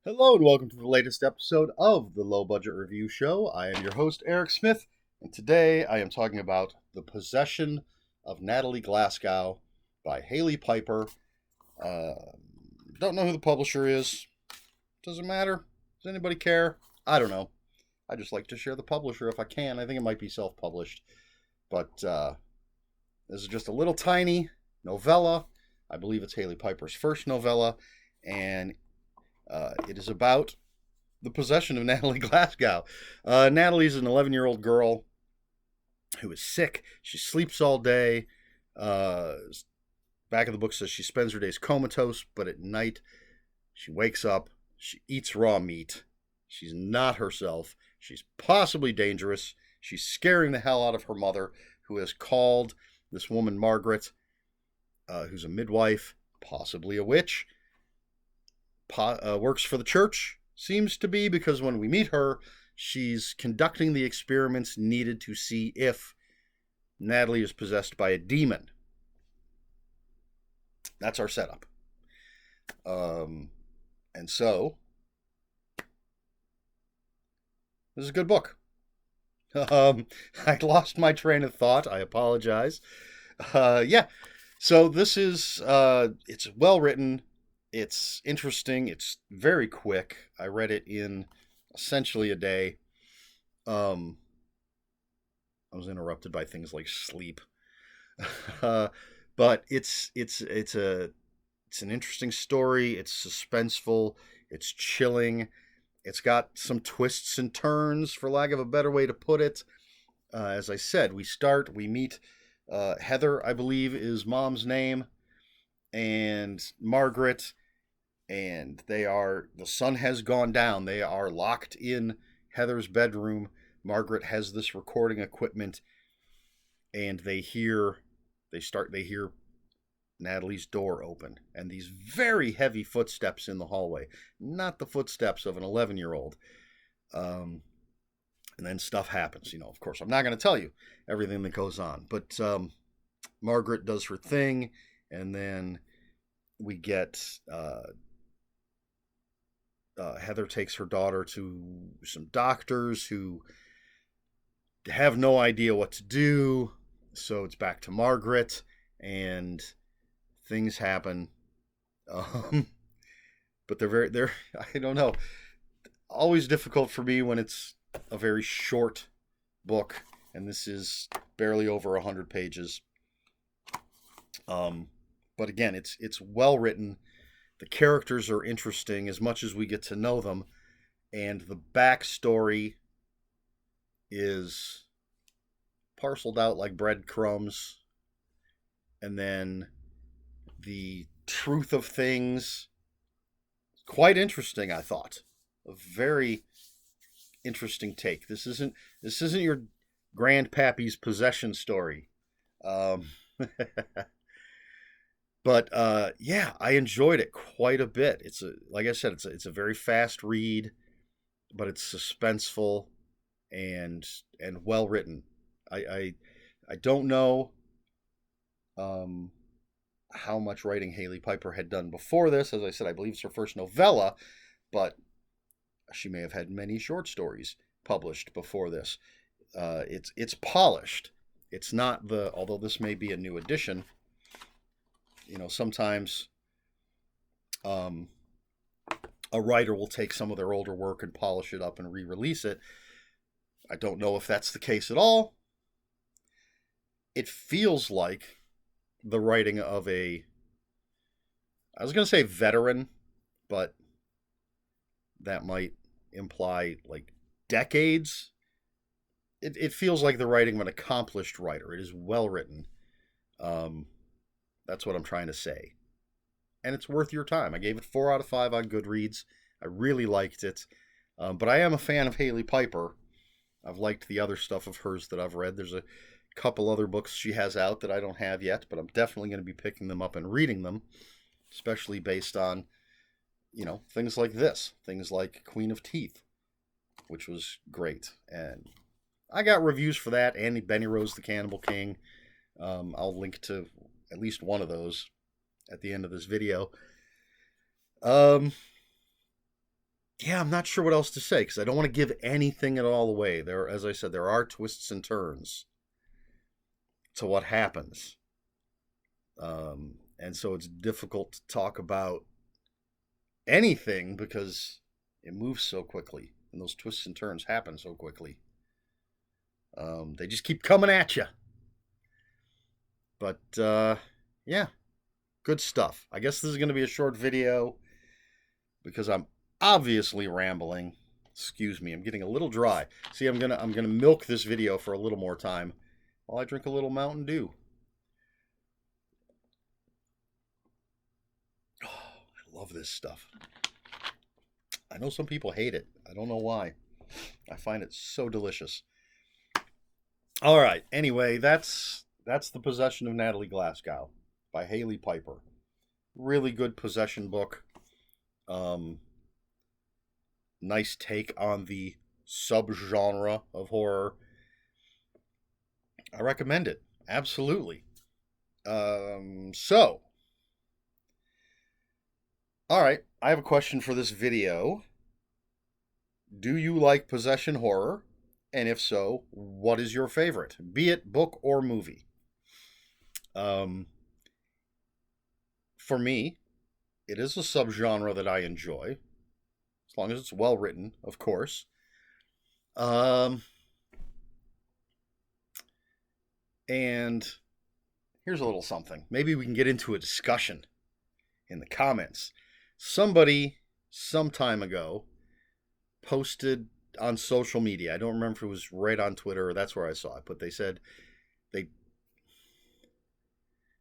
Hello and welcome to the latest episode of the Low Budget Review Show. I am your host, Eric Smith, and today I am talking about The Possession of Natalie Glasgow by Hailey Piper. Don't know who the publisher is. Doesn't matter. Does anybody care? I don't know. I just like to share the publisher if I can. I think it might be self-published. But this is just a little tiny novella. I believe it's Hailey Piper's first novella, and it is about the possession of Natalie Glasgow. Natalie's an 11-year-old girl who is sick. She sleeps all day. Back of the book says she spends her days comatose, but at night she wakes up, she eats raw meat. She's not herself. She's possibly dangerous. She's scaring the hell out of her mother, who has called this woman, Margaret, who's a midwife, possibly a witch. Works for the church, seems to be, because when we meet her, she's conducting the experiments needed to see if Natalie is possessed by a demon. That's our setup. And so, this is a good book. I lost my train of thought. I apologize. So this is, it's well written. It's interesting. It's very quick. I read it in essentially a day. I was interrupted by things like sleep. But it's an interesting story. It's suspenseful. It's chilling. It's got some twists and turns, for lack of a better way to put it. As I said, we meet Heather, I believe is mom's name, and Margaret, and the sun has gone down. They are locked in Heather's bedroom. Margaret has this recording equipment, and they hear Natalie's door open, and these very heavy footsteps in the hallway. Not the footsteps of an 11-year-old. And then stuff happens. Of course, I'm not going to tell you everything that goes on, but Margaret does her thing, and then we get Heather takes her daughter to some doctors who have no idea what to do. So it's back to Margaret, and things happen. But they're I don't know. Always difficult for me when it's a very short book, and this is barely over 100 pages. But again, it's well written. The characters are interesting as much as we get to know them, and the backstory is parceled out like breadcrumbs, and then the truth of things, quite interesting. I thought a very interesting take. This isn't your grandpappy's possession story. But yeah, I enjoyed it quite a bit. Like I said, it's a very fast read, but it's suspenseful and well written. I don't know how much writing Hailey Piper had done before this. As I said, I believe it's her first novella, but she may have had many short stories published before this. It's polished. It's not although this may be a new edition. Sometimes a writer will take some of their older work and polish it up and re-release it. I don't know if that's the case at all. It feels like the writing of I was going to say veteran, but that might imply like decades. It feels like the writing of an accomplished writer. It is well written. That's what I'm trying to say. And it's worth your time. I gave it 4 out of 5 on Goodreads. I really liked it. But I am a fan of Hailey Piper. I've liked the other stuff of hers that I've read. There's a couple other books she has out that I don't have yet, but I'm definitely going to be picking them up and reading them, especially based on, things like this. Things like Queen of Teeth, which was great. And I got reviews for that, and Benny Rose the Cannibal King. I'll link to at least one of those at the end of this video. yeah, I'm not sure what else to say because I don't want to give anything at all away. There, as I said, there are twists and turns to what happens, and so it's difficult to talk about anything because it moves so quickly and those twists and turns happen so quickly. They just keep coming at you. But yeah, good stuff. I guess this is going to be a short video because I'm obviously rambling. Excuse me, I'm getting a little dry. See, I'm gonna milk this video for a little more time while I drink a little Mountain Dew. Oh, I love this stuff. I know some people hate it. I don't know why. I find it so delicious. All right. Anyway, that's The Possession of Natalie Glasgow by Hailey Piper. Really good possession book. Nice take on the subgenre of horror. I recommend it. Absolutely. So, all right. I have a question for this video. Do you like possession horror? And if so, what is your favorite? Be it book or movie. For me, it is a subgenre that I enjoy, as long as it's well written, of course. And here's a little something. Maybe we can get into a discussion in the comments. Somebody, some time ago, posted on social media. I don't remember if it was right on Twitter or that's where I saw it, but they said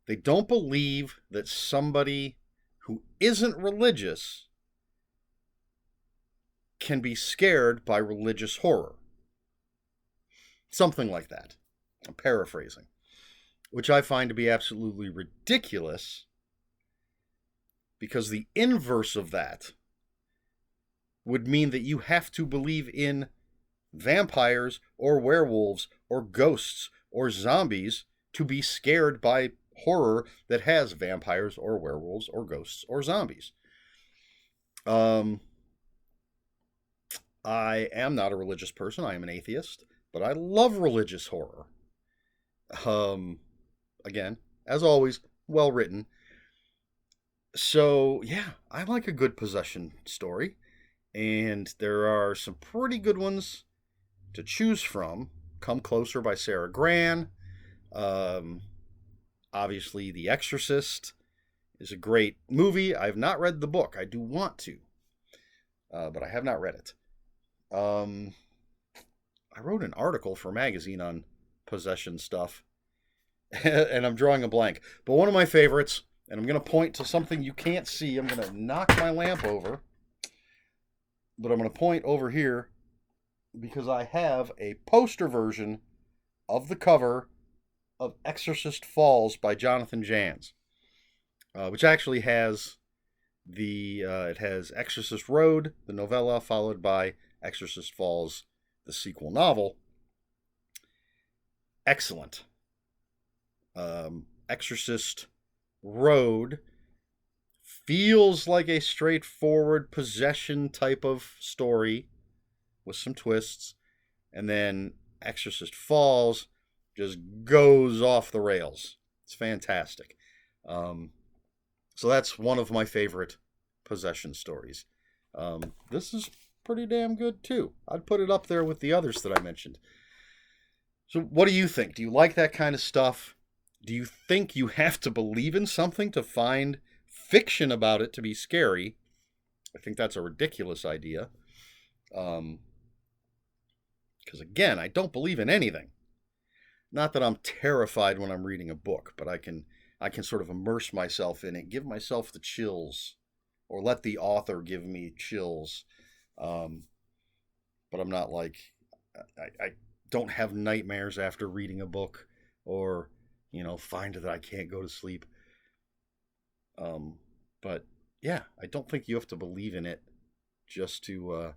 they don't believe that somebody who isn't religious can be scared by religious horror. Something like that. I'm paraphrasing. Which I find to be absolutely ridiculous, because the inverse of that would mean that you have to believe in vampires or werewolves or ghosts or zombies to be scared by horror that has vampires or werewolves or ghosts or zombies. I am not a religious person. I am an atheist, but I love religious horror. Again, as always, well written. So, yeah, I like a good possession story. And there are some pretty good ones to choose from. Come Closer by Sarah Gran. Obviously, The Exorcist is a great movie. I have not read the book. I do want to, but I have not read it. I wrote an article for a magazine on possession stuff, and I'm drawing a blank. But one of my favorites, and I'm going to point to something you can't see. I'm going to knock my lamp over, but I'm going to point over here because I have a poster version of the cover of Exorcist Falls by Jonathan Janz, which actually has it has Exorcist Road, the novella, followed by Exorcist Falls, the sequel novel. Excellent. Exorcist Road feels like a straightforward possession type of story with some twists, and then Exorcist Falls just goes off the rails. It's fantastic. So that's one of my favorite possession stories. This is pretty damn good too. I'd put it up there with the others that I mentioned. So what do you think? Do you like that kind of stuff? Do you think you have to believe in something to find fiction about it to be scary? I think that's a ridiculous idea. Because again, I don't believe in anything. Not that I'm terrified when I'm reading a book, but I can sort of immerse myself in it, give myself the chills, or let the author give me chills. But I'm not like, I don't have nightmares after reading a book, or, find that I can't go to sleep. But yeah, I don't think you have to believe in it just to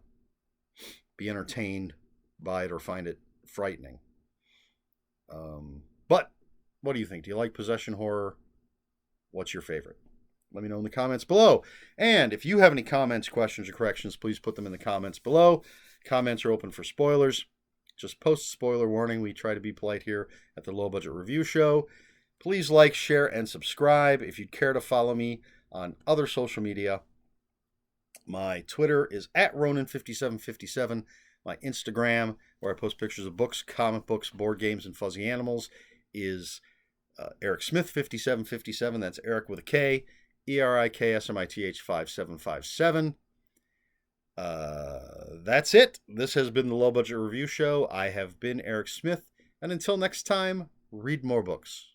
be entertained by it or find it frightening. But what do you think? Do you like possession horror? What's your favorite? let me know in the comments below. And if you have any comments, questions, or corrections, please put them in the comments below. Comments are open for spoilers. Just post spoiler warning. We try to be polite here at the Low Budget Review Show. Please like, share, and subscribe. If you'd care to follow me on other social media, my Twitter is @Ronin5757. My Instagram, where I post pictures of books, comic books, board games, and fuzzy animals, is Eric Smith 5757. That's Eric with a K, ERIKSMITH 5757. That's it. This has been the Low Budget Review Show. I have been Eric Smith, and until next time, read more books.